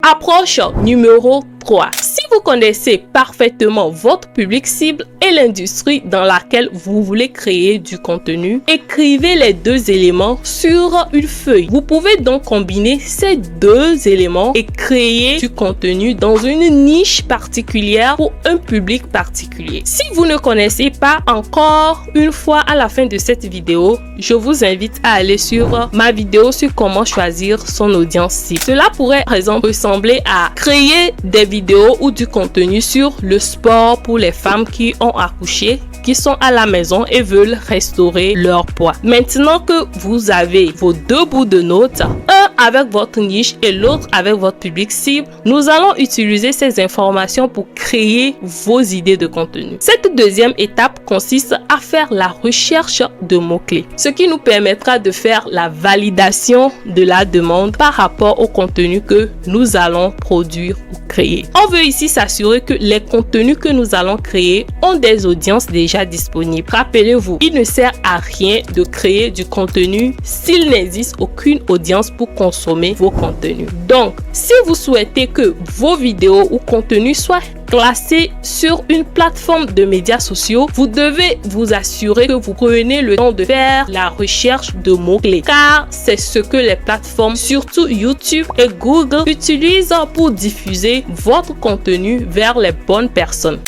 Approche numéro 3. Si vous connaissez parfaitement votre public cible et l'industrie dans laquelle vous voulez créer du contenu, écrivez les deux éléments sur une feuille. Vous pouvez donc combiner ces deux éléments et créer du contenu dans une niche particulière pour un public particulier. Si vous ne connaissez pas encore, une fois à la fin de cette vidéo, je vous invite à aller sur ma vidéo sur comment choisir son audience cible. Cela pourrait par exemple ressembler à créer des vidéos ou du contenu sur le sport pour les femmes qui ont accouché, qui sont à la maison et veulent restaurer leur poids. Maintenant que vous avez vos deux bouts de notes, un avec votre niche et l'autre avec votre public cible, nous allons utiliser ces informations pour créer vos idées de contenu. Cette deuxième étape consiste à faire la recherche de mots-clés, ce qui nous permettra de faire la validation de la demande par rapport au contenu que nous allons produire ou créer. On veut ici s'assurer que les contenus que nous allons créer ont des audiences déjà disponibles. Rappelez-vous, il ne sert à rien de créer du contenu s'il n'existe aucune audience pour consommer vos contenus. Donc, si vous souhaitez que vos vidéos ou contenus soient classés sur une plateforme de médias sociaux, vous devez vous assurer que vous prenez le temps de faire la recherche de mots-clés, car c'est ce que les plateformes, surtout YouTube et Google, utilisent pour diffuser votre contenu vers les bonnes personnes.